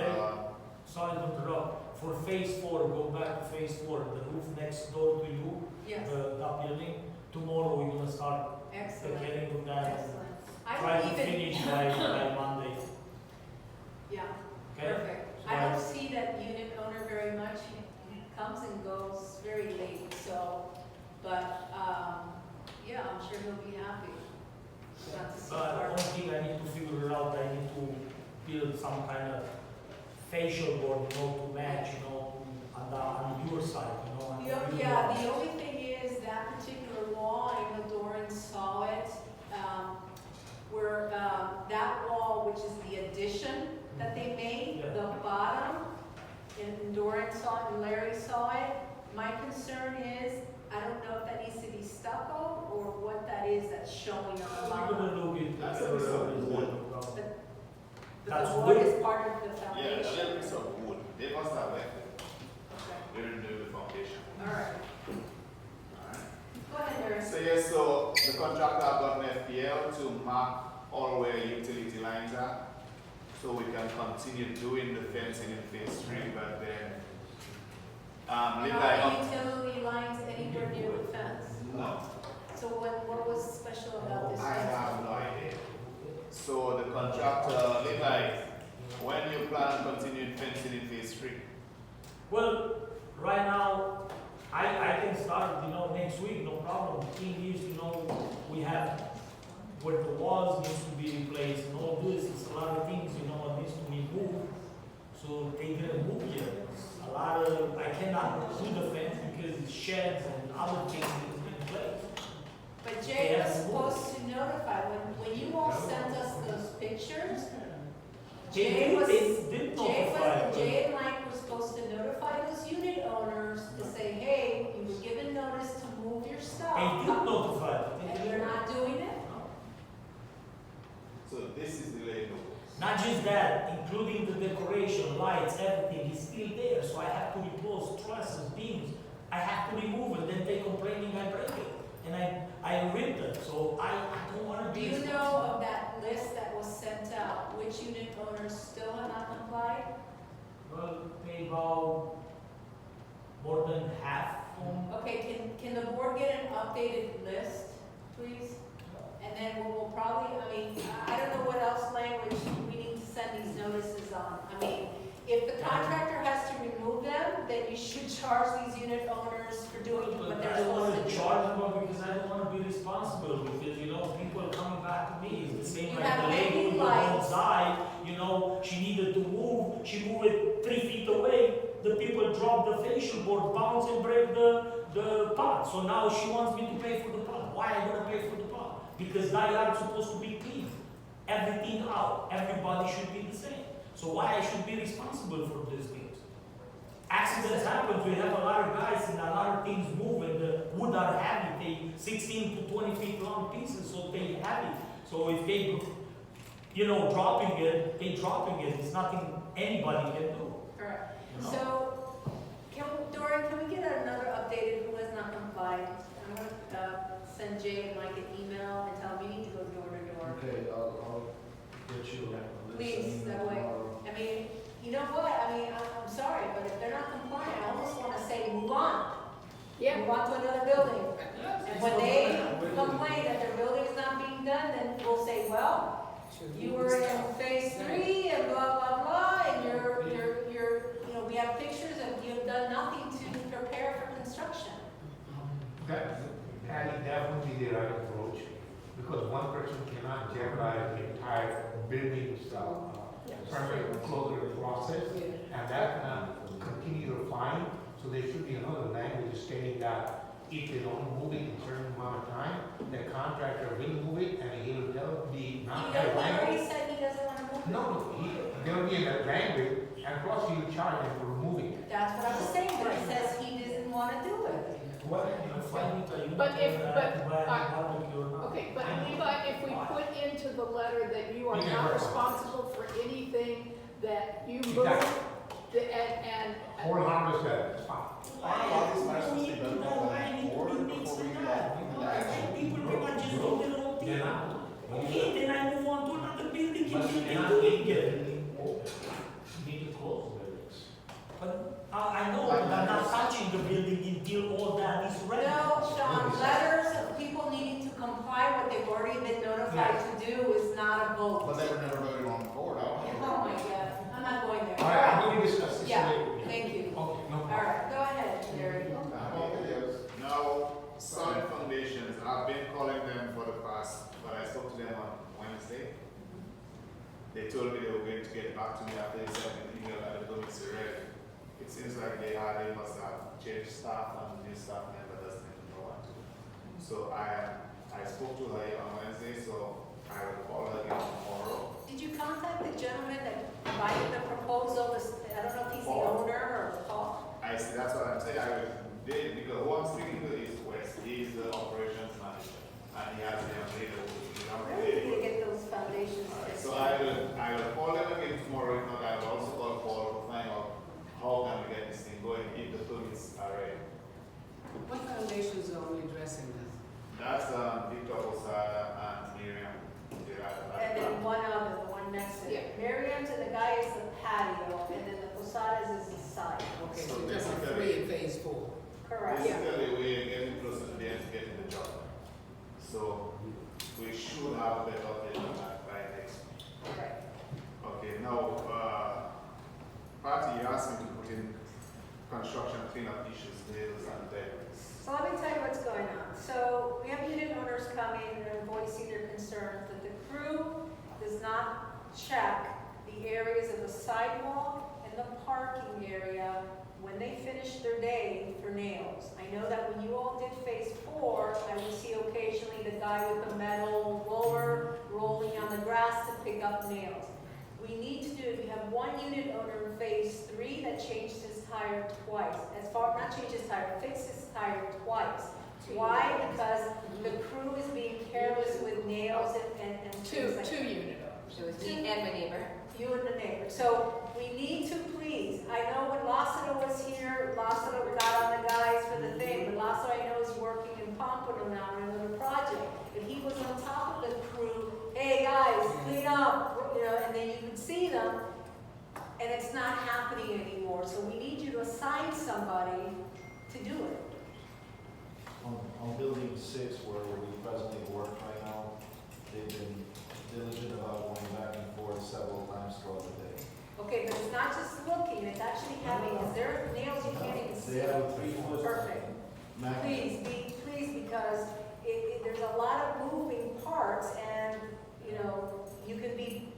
Sorry to interrupt. For phase 4, go back to phase 4, the roof next door to you, Yes, that building. Tomorrow we're gonna start excellent, getting with that. excellent. I Try don't to even, finish by Monday, yeah, okay? perfect. I don't see that unit owner very much, he comes and goes very late, so, but, yeah, I'm sure he'll be happy. Not to see But our- one thing I need to figure out, I need to build some kind of facial board, to match, on your side, on your Yeah, the only thing is that particular wall, I know Doran saw it, where, that wall, which is the addition that they made, Yeah. the bottom, and Doran saw it and Larry saw it. My concern is, I don't know if that needs to be stucco or what that is that's showing on the We're bottom. gonna look into That's it. a piece of wood. But That's the wood wood. is part of the yeah, foundation. a little piece of wood. They must have left it. Okay, They didn't do the foundation. all right. Alright. Go ahead, Larry. So yes, so the contractor have gotten FPL to mark all where utility lines are, so we can continue doing the fencing in phase 3, but then, Are leave the that utility lines anywhere near the fence? no, So what was special about this I fence? have no idea. So the contractor, Levi, when you plan on continuing fencing in phase 3? Well, right now, I can start, next week, no problem. The thing is, we have, where the walls needs to be replaced and all this, it's a lot of things, that needs to be moved. So they didn't move yet. A lot of, I cannot do the fence because sheds and other things need to be in place. But Jay was supposed to notify, when you all sent us those pictures, Jay and Mike were supposed to notify those unit owners to say, hey, you were given notice to move your stuff. They did notify. And you're not doing it? So this is the label. Not just that, including the decoration, lights, everything is still there, so I have to replace trusses, beams. I have to remove it, then they complaining I break it. And I ripped it, so I don't want to Do be. you know of that list that was sent out, which unit owners still have not complied? Well, maybe about more than half. Okay, can the board get an updated list, please? And then we'll probably, I don't know what else language we need to send these notices on. If the contractor has to remove them, then you should charge these unit owners for doing what they're I don't want supposed to to do. charge them because I don't want to be responsible because, people are coming back to me. It's the same You like have the lady many who was lights. outside, she needed to move. She moved it 3 feet away. The people dropped the facial board, bounce and break the pot. So now she wants me to pay for the pot. Why am I going to pay for the pot? Because that yard is supposed to be clean. Everything out. Everybody should be the same. So why I should be responsible for these things? Accidents happen. We have a lot of guys and a lot of things move and the wood are heavy. They 16 to 20 feet long pieces, so they heavy. So if they, dropping it, they dropping it. It's nothing anybody can do. Correct. You know? So, Dorian, can we get another updated who has not complied? I'm going to send Jay and Mike an email and tell them you need to go door to door. Okay, I'll get you a list. Please, that way. You know what, I'm sorry, but if they're not compliant, I almost want to say, move on. Yeah. Move on to another building. And when they complain that their building is not being done, then we'll say, well, you were in phase 3 and blah, blah, blah, and we have pictures of, That's definitely the right approach, because one person cannot jeopardize the entire building's permit closure process, and that can continue to fine. So there should be another language stating that if they don't move it in a certain amount of time, the contractor will move it, and he will tell the, not He have already language. said he doesn't want to move it. No, there will be a language, and plus he will charge them for removing it. That's what I was saying, but he says he doesn't want to do it. What, you find it a unit But if- or but, barbecue or not? Okay, but Levi, if we put into the letter that you are You can not verify. responsible for anything that you move, Exactly. and. Whole harvest that, it's fine. All these licenses they don't go in order before we get action. People may not just do their own thing. They're not. Okay, then I move on to another building, But if you you cannot can do make it. the building open. You need to close the buildings. But I know, but I'm not touching the building until all that is ready. No, Sean, letters of people needing to comply what they've already been notified to do is not a vote. But they were never voted on the board, I don't Oh know. my God, I'm not going there. All right, I'm going to discuss this Yeah, later. thank you. Okay, no All problem. right, go ahead, Jerry. I'm on videos. Now, solid foundations, I've been calling them for the past, but I spoke to them on Wednesday. They told me they were going to get back to me after they sent an email that the buildings are ready. It seems like they must have changed staff and new staff member doesn't even know what to do. So I spoke to her on Wednesday, so I will call her again tomorrow. Did you contact the gentleman that provided the proposal? I don't know if he's the Paul. owner or Paul. I see, that's what I'm saying, because who I'm speaking to is Wes, he's the operations manager, and he has the available, Where did you get those foundations? Alright, so I will call them again tomorrow, if not, I will also call Paul to find out how can we get this thing going, if the permits are ready. What foundations are we addressing this? That's, Victor Osada and Miriam. And then one other, the one next to it. Miriam's and the guy is the patio, and then the Posadas is the side. Okay, So so that's basically- 3 in phase 4. Correct. Basically, we're getting closer to the end to getting the job done. So, we should have a better update on that by next week. Right. Okay, now, Patty, you asked me to put in construction cleanup issues, nails and debris. So let me tell you what's going on. So we have unit owners coming and voicing their concerns that the crew does not check the areas of the sidewalk and the parking area when they finish their day for nails. I know that when you all did phase 4, I would see occasionally the guy with the metal roller rolling on the grass to pick up nails. We need to do, we have one unit owner in phase 3 that changed his tire twice. Not changed his tire, fixed his tire twice. Why? Because the crew is being careless with nails and things like Two unit owners. It was me and my neighbor. you and the neighbor. So we need to please, I know when Lassiter was here, Lassiter got on the guys for the thing, but Lassiter I know is working in Pompano now on another project. And he was on top of the crew, hey guys, clean up, and then you would see them, and it's not happening anymore. So we need you to assign somebody to do it. On building 6, where we presently work right now, they've been diligent about going back and forth several times throughout the day. Okay, but it's not just looking, it's actually having, is there nails you can't even see? They have a 3-foot Perfect. magnet. Please, because there's a lot of moving parts and, you can be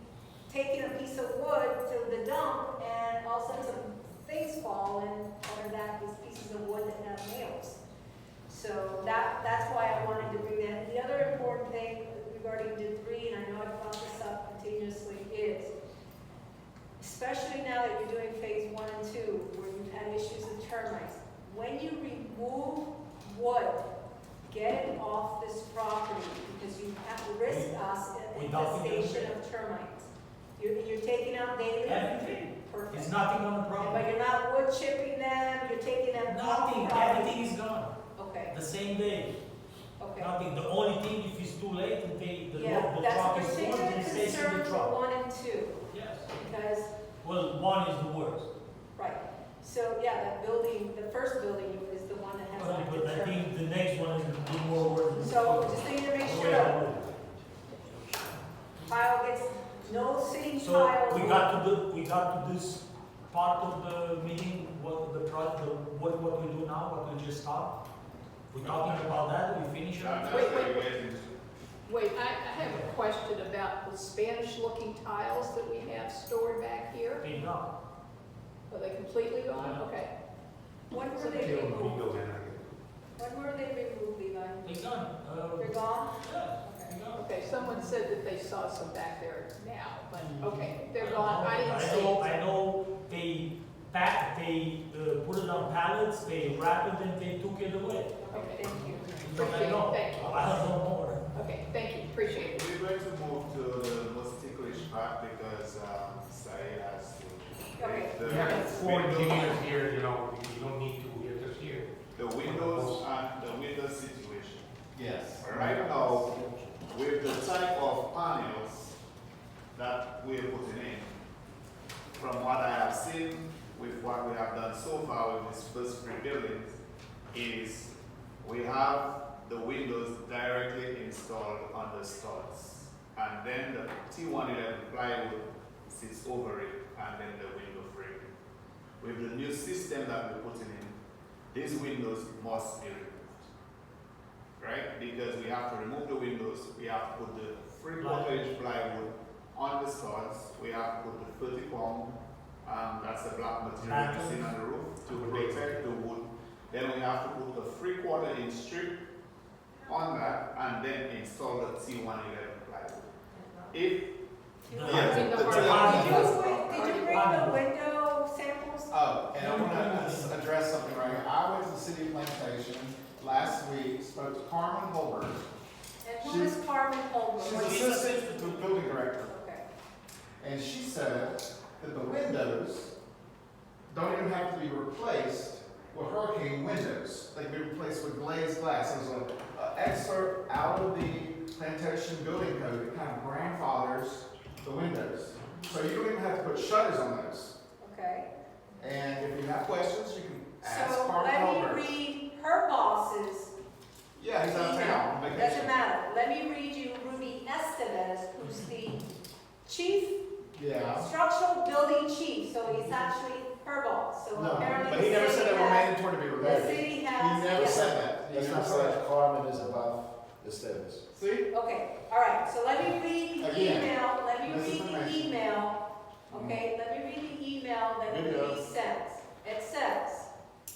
taking a piece of wood to the dump and all of a sudden some things fall and under that is pieces of wood that have nails. So that's why I wanted to bring that. The other important thing regarding debris, and I know I've brought this up continuously, is especially now that you're doing phase 1 and 2, where you've had issues with termites, when you remove wood, get it off this property because you have to risk us an infestation of termites. You're taking out daily. Everything. Perfect. It's nothing on the But property. you're not wood chipping them, you're taking them off Nothing, property. everything is gone. Okay, The same day. okay. Nothing. The only thing, if it's too late, and the Yeah, truck that's a is full, particular then stays in concern the for truck. 1 and 2, Yes. because, Well, 1 is the worst. right. So, yeah, that building, the first building is the one that has But active I termites. think the next one is a little more worse. So, just need to make sure pile gets, no sitting So pile. we got to this part of the meeting, what we do now, what we just stopped. We're talking about that, we finish it? That's Wait, what wait, we're getting to. Wait, I have a question about the Spanish-looking tiles that we have stored back here. They gone. Are they completely gone? Yeah. Okay. When were they Till removed? windows and When were they removed, Levi? They gone. They're gone? Yeah, they gone. Okay, someone said that they saw some back there now, but, okay, they're gone. I didn't see it. I know they packed, they put it on pallets, they wrapped it and they took it away. Okay, Thank you. Appreciate it. I Thank you. I don't know more. Okay, thank you, appreciate it. We're going to move to the most ticklish part because Saeed has to. Okay. make the we have 4 windows- engineers here, you know, you don't need to, we're just here. The windows and the window situation. Yes. Right now, with the type of panels that we're putting in, from what I have seen with what we have done so far with these first 3 buildings, is we have the windows directly installed on the studs. And then the T111 plywood sits over it, and then the window frame. With the new system that we're putting in, these windows must be removed, right? Because we have to remove the windows, we have to put the 3/4-inch plywood on the studs, we have to put the 30-pound, that's the black material you see on the roof to protect the wood. Then we have to put the 3/4-inch strip on that and then install the T111 plywood. If No. Yeah, In the the hard- Did you bring the window samples? Oh, and I want to address something right here. I went to the city of Plantation last week, spoke to Carmen Holbert. And who is Carmen Holbrook? She's What is- assistant to the building director. Okay. And she said that the windows don't even have to be replaced with hurricane windows. They can be replaced with glazed glass. There's an excerpt out of the Plantation building code that kind of grandfathers the windows. So you don't even have to put shutters on those. Okay. And if you have questions, you can ask So Carmen let Holbert. me read her boss's Yeah, he's out of town on email. vacation. Doesn't matter. Let me read you Rudy Estevez, who's the chief, Yeah. structural building chief, so he's actually her boss. So No, apparently but he never said they were the mandatory to be city removed. has. He never yes. said that. He That's never not said correct, Carmen is above the stairs. See? Okay, all right, so let me read the Again, email, let me read the misinformation. email, okay, let me read the email that Video. he sent. It says,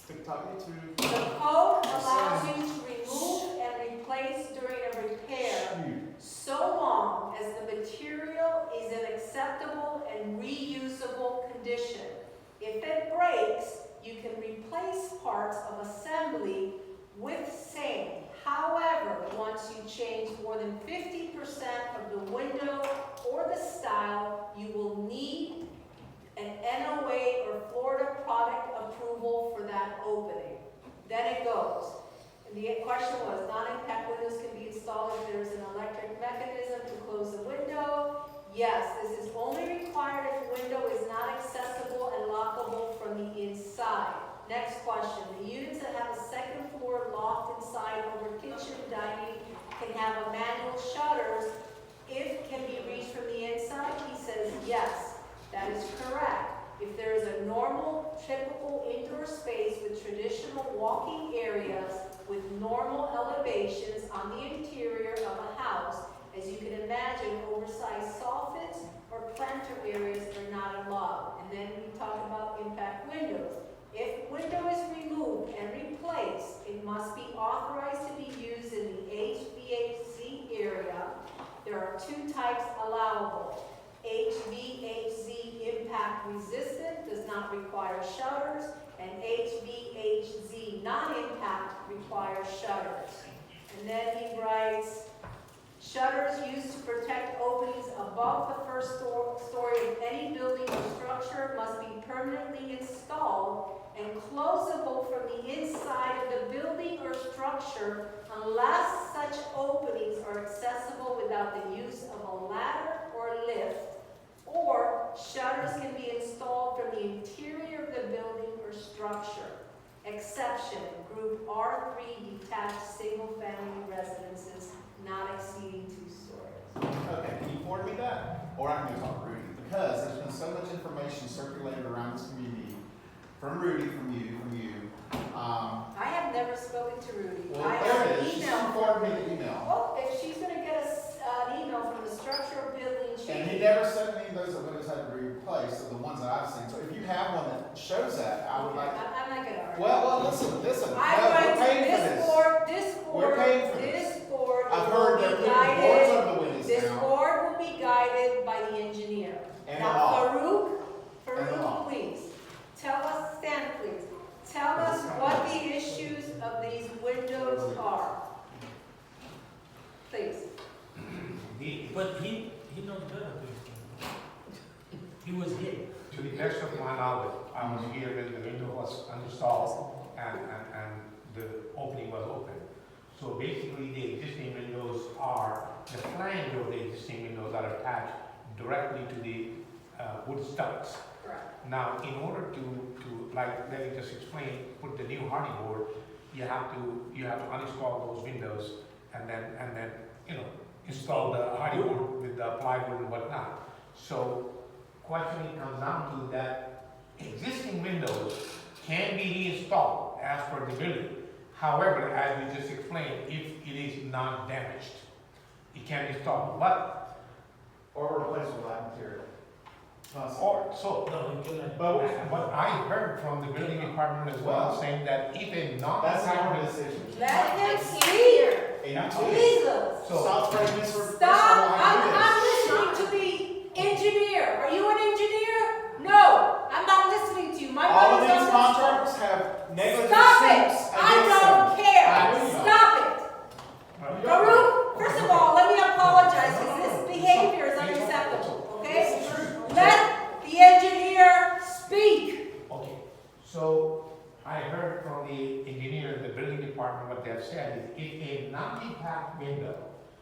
TikTok, YouTube. the code allows you to remove and replace during a repair so long as the material is in acceptable and reusable condition. If it breaks, you can replace parts of assembly with same. However, once you change more than 50% of the window or the style, you will need an NOA or Florida product approval for that opening. Then it goes. And the question was, non-impact windows can be installed if there's an electric mechanism to close the window. Yes, this is only required if the window is not accessible and lockable from the inside. Next question, the units that have a second floor loft inside over kitchen, dining can have a manual shutters if can be reached from the inside? He says yes, that is correct. If there is a normal, typical indoor space with traditional walking areas with normal elevations on the interior of a house, as you can imagine, oversized soffits or planter areas are not allowed. And then we talk about impact windows. If window is removed and replaced, it must be authorized to be used in the HVAC area. There are 2 types allowable. HVAC impact resistant does not require shutters, and HVAC non-impact requires shutters. And then he writes, shutters used to protect openings above the first story of any building or structure must be permanently installed and closable from the inside of the building or structure unless such openings are accessible without the use of a ladder or lift, or shutters can be installed from the interior of the building or structure. Exception, group R3 detached single-family residences not exceeding 2 stories. Okay, can you forward me that? Or I can go talk to Rudy, because there's been so much information circulated around this community, from Rudy, from you. I have never spoken to Rudy. Well, I forwarded me the email. Well, if she's gonna get us an email from the structural building, And he never sent me those that windows had to be replaced, of the ones that I've seen. So if you have one that shows that, I would like. I'm not gonna argue. Well, listen. No, I we're went to paying for this this. board, We're paying for this board I've will heard they're be putting boards guided, over the windows this now. board will be guided by the engineer. And Now, the law. And the law. Farouk, please, tell us, Stan, please, tell us what the issues of these windows are. Please. But he knows better. He was here. To the best of my knowledge, I was here when the window was installed and the opening was open. So basically, the existing windows are, the flange of the existing windows are attached directly to the wood studs. Correct. Now, in order to like, let me just explain, put the new hardy board, you have to uninstall those windows and then, install the hardy board with the plywood and whatnot. So, question comes down to that existing windows can be reinstalled as per the building. However, as we just explained, if it is not damaged, it can be installed. But, Or replace with that material. or, so, No, you cannot. but I heard from the building department as well, saying that if a That's our non-conforming. decision. Let him speak. Jesus. So, Stop spreading this for. Stop, I'm listening to the engineer. Are you an engineer? No, I'm not listening to you. My All of money's these on this. contractors have negligent Stop it! suits I against don't them. care. I know you don't. Stop it. Farouk, first of all, let me apologize because this behavior is unacceptable, okay? Let the engineer speak. okay, so I heard from the engineer in the building department, what they've said is if a non-impact window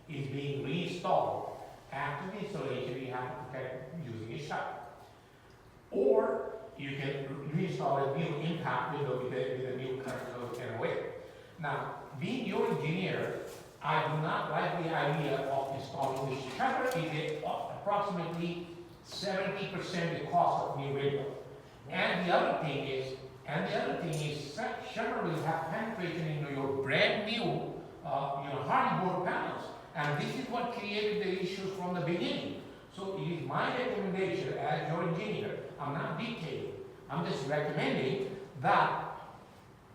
is being reinstalled after the installation, you have to protect using a shutter. Or you can reinstall a new impact window with a new current code and away. Now, being your engineer, I do not like the idea of installing the shutter. Is approximately 70% the cost of new window. And the other thing is, shutter will have penetration into your brand new, hardy board panels. And this is what created the issues from the beginning. So it is my recommendation as your engineer, I'm not dictating, I'm just recommending that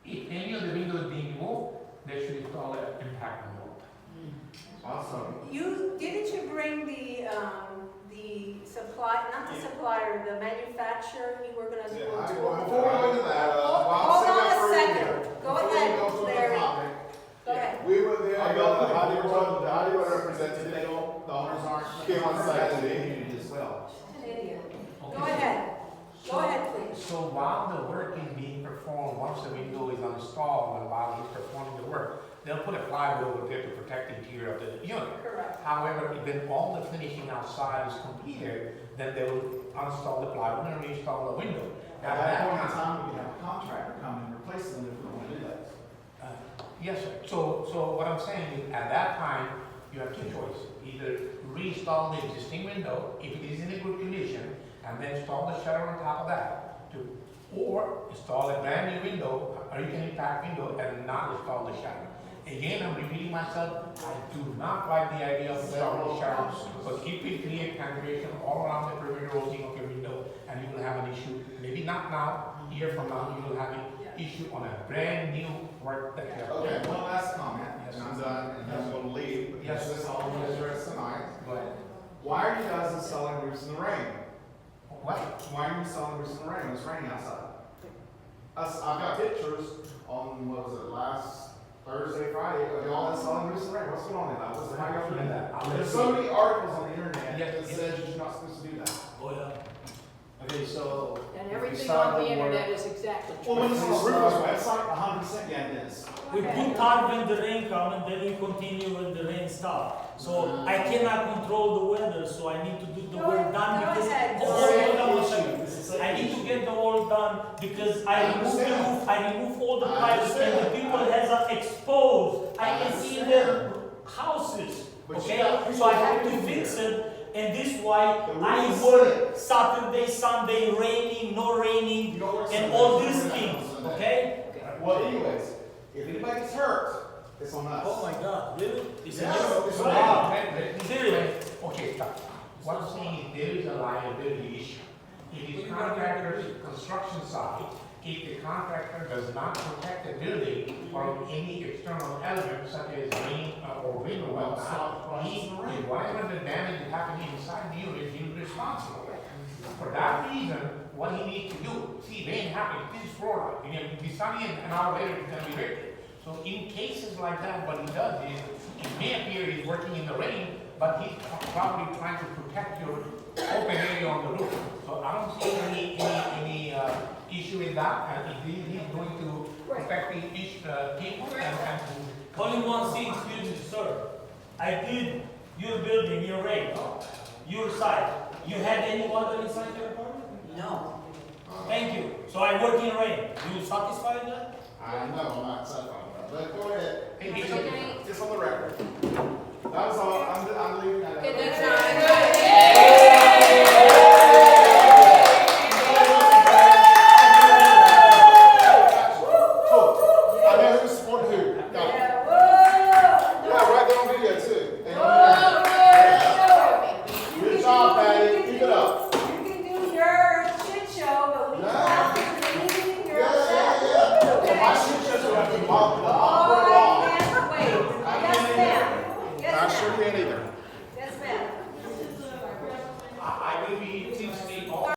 if any of the windows is being removed, they should install an impact window. Awesome. Didn't you bring the not the supplier, the manufacturer you were gonna do? Before we go into that, Hold on a second. Go Before we ahead, go to the Larry. topic, Go ahead. we were there, I the got Hollywood representative The owners aren't. came on site today. As well. An idiot. Okay. Go ahead. Go ahead, please. So while the work is being performed, once the window is installed and while he's performing the work, they'll put a plywood over there to protect the interior of the unit. Correct. However, when all the finishing outside is completed, then they will uninstall the plywood and reinstall the window. At that point in time, we can have a contractor come and replace them if we want to do that. Yes, sir. So what I'm saying is, at that time, you have two choices. Either reinstall the existing window, if it is in a good condition, and then install the shutter on top of that, or install a brand new window, or you can impact window and not install the shutter. Again, I'm repeating myself, I do not like the idea of installing the shutter, because it will create penetration all around the perimeter opening of your window, and you will have an issue, maybe not now, a year from now, you will have an issue on a brand new work that you have. Okay, one last comment, Yes, and I'm done, and then we'll leave, because Yes. this all will address tonight. Go ahead. Why are you guys installing roofs in the rain? What? Why are you installing roofs in the rain when it's raining outside? I've got pictures on, what was it, last Thursday, Friday, of y'all installing roofs in the rain. What's going on in that? How y'all doing that? There's so many articles on the internet that says you're not supposed to do that. Oh, yeah. Okay, so. And if we everything start on the work- internet is exactly Well, true. when it's on the roofer's website, 100% yeah, it is. We put tarp when the rain comes and then we continue when the rain stops. So I cannot control the weather, so I need to do the Go work done ahead. because. Go ahead. Hold on one second. I need to get the work done because I remove the roof, I remove all the I pipes and the understand. people has are exposed. I I can see understand. their houses, But you okay? got So I people have to living fix here. it and this why The roof I is work slick. Saturday, Sunday, raining, no raining, You know where and it's all at. these You're things, not on Sunday. okay? Well, anyways, if anybody gets hurt, It's on us. Oh my God, really? It's Yes, a it's new- on Wow. Seriously? Okay, stop. What I'm saying is there is a liability issue. It is contractor's construction side. If the contractor does not protect the building from any external element such as rain or wind or whatnot, whatever the damage is happening inside the unit, he's responsible. For that reason, what he needs to do, see, rain happens, this is Florida, and it'll be sunny and an hour later it's gonna be raining. So in cases like that, what he does is, it may appear he's working in the rain, but he's probably trying to protect your open area on the roof. So I don't see any issue in that, and if he's going to protect the people and Only one thing, excuse me, sir. I did your building, your rate, your site. You had any water inside your apartment? No. Thank you. So I work in rain. You satisfied that? I know, I'm not satisfied with that, but go ahead. It's Okay. It's on the record. That was all, I'm leaving that. Okay, that's Cool. I know who supported who. Got it. Yeah, right there on video too. Good job, Patty. Keep it up. You can do your shit show, but we Yeah. have to clean your Yeah. Well, my shit shows are up to Mark. Oh, I can't wait. Yes, ma'am. I Yes, sure ma'am. can't either.